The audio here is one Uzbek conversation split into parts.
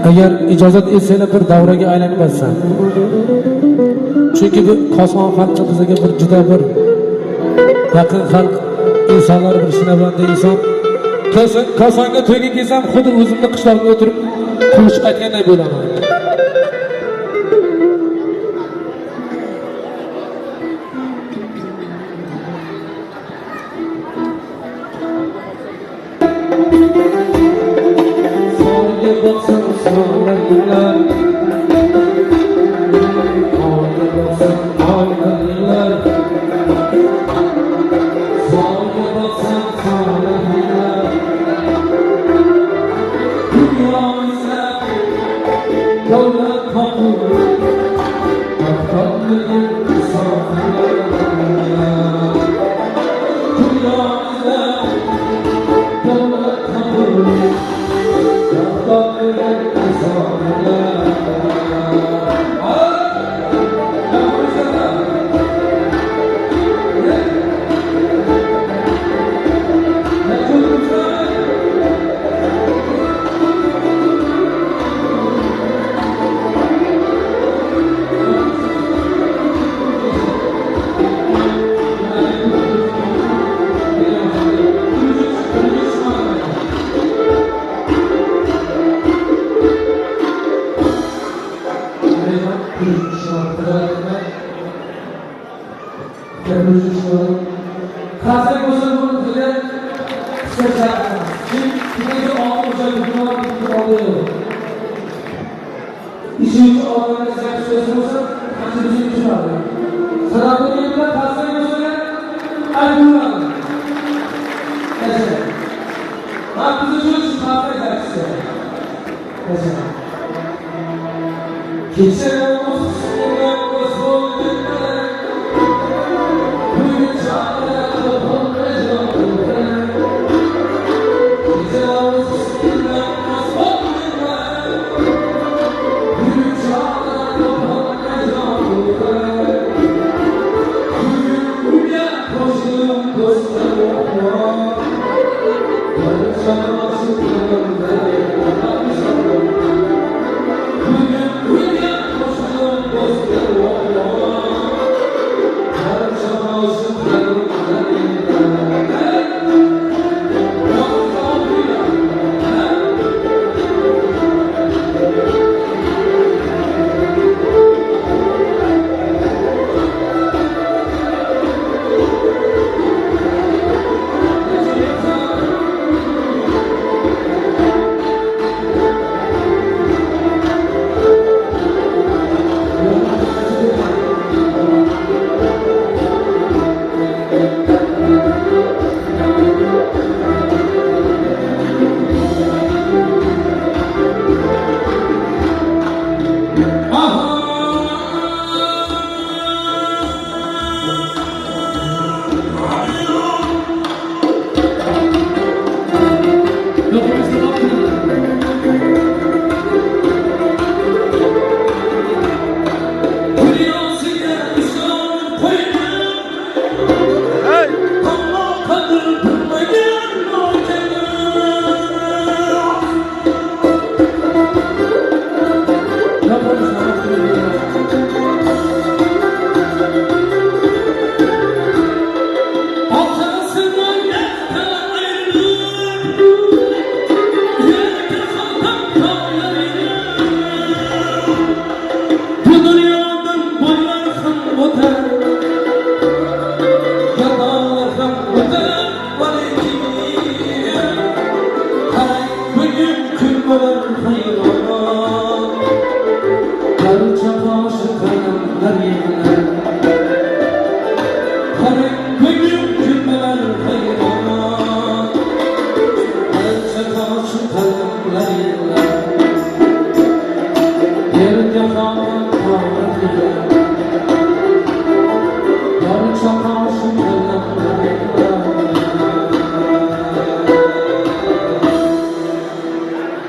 agar ijozat etsanglar bir davraga aylanib o'tsam. Chunki bu Koson xalqi bizga bir juda bir yaqin xalq, insonlar bir shinavanda inson. Kosonga to'yga kelsam, xuddi o'zimni qishlog'imga o'tirib qo'shiq aytganday bo'laman.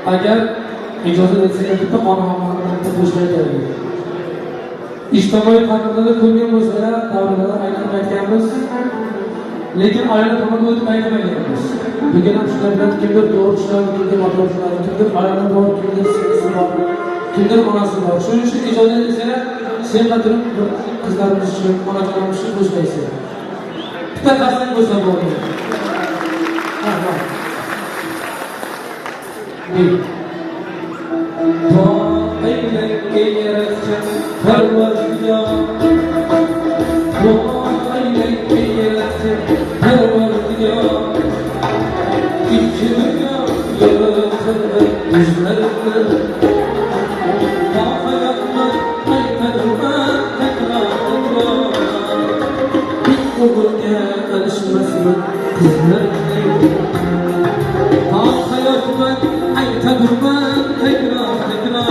Agar ijozat etsangiz bitta qonunlarni qo'shmaydi. Ijtimoiy tadbirlarda ko'rgan bo'lsalar, davrlarda aylanib aytganmiz. Lekin ayollar tomonga o'tib aytmaganmiz. Bugun ham shular bilan kimdir to'g'ri ishlar, kimdir atroflar, kimdir ayollar bor, kimdir singlisi bor, kimdir onasi bor. Shuning uchun ijozat etsanglar, sen turib qizlarimiz uchun, onajonimiz uchun qo'shmaysiz. Bitta qasam bo'lsa bo'ldi. To'ylarga yaratgan Parvardigor, to'ylarga yaratgan Parvardigor, ikki dunyo yaratgan yuzlarimni hayotman aytadiman takror o'g'ilga alishmasman qizlarimni hayotman aytadiman takror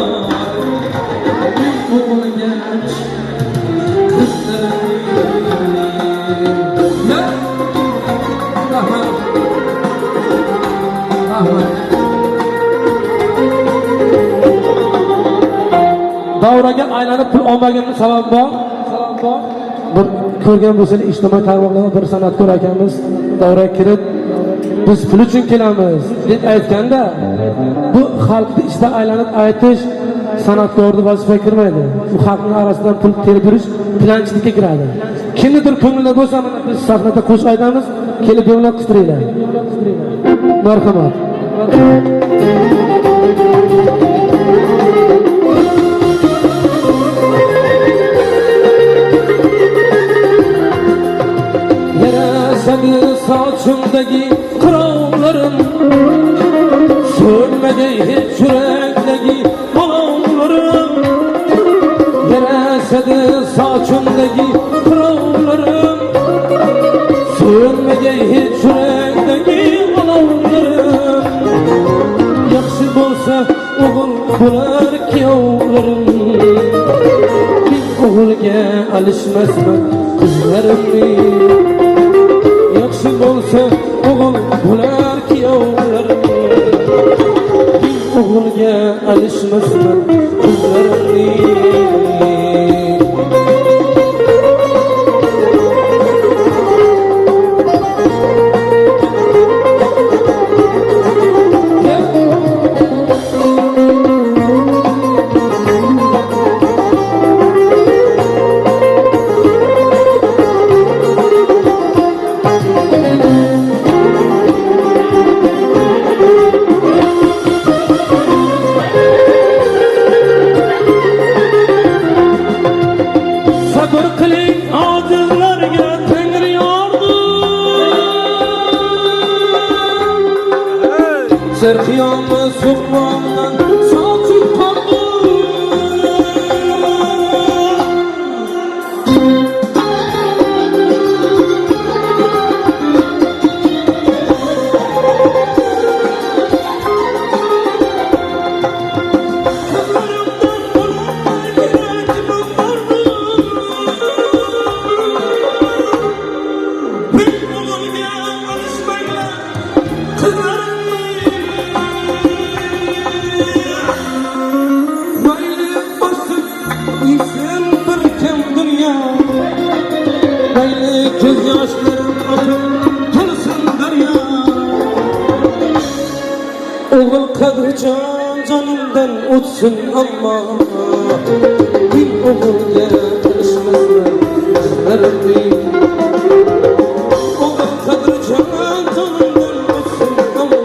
o'g'ilga alishmasman davraga aylanib pul olmaganning sababi bor. Bir ko'rgan bo'lsangiz ijtimoiy tarmoqlarda bir san'atkor akamiz davraga kirib biz pul uchun kelamiz deb aytganda bu xalqni ichida aylanib aytish san'atkorning vazifasiga kirmaydi. Bu xalqning orasidan pul terib yurish tilanchilikka kiradi. Kimnidir ko'nglida bo'lsa mana biz sahnada qo'shiq aytamiz, kelib yo'lab qistiringlar. Marhamat. Sochimdagi qirovlarim, so'nmagay hech yurakdagi olovlarim. Yarasadi sochimdagi qirovlarim, so'nmagay hech yurakdagi olovlarim. Yaxshi bo'lsa o'g'il bo'lar kuyovlarim, men o'g'ilga alishmasman qizlarimni. Yaxshi bo'lsa o'g'il bo'lar kuyovlarim, men o'g'ilga alishmasman qizlarimni. Sabır qiling ojizlarga Tangri yordam. Serqiyomni suqmondan sochib qoldi. Göz yaşlarım akıp tılsın derya. Oğul kadrican canımdan uçsun ama bir oğulga alışmasman qizlarimni. Oğul kadrican canımdan uçsun ama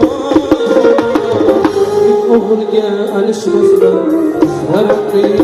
bir oğulga alışmasman qizlarimni.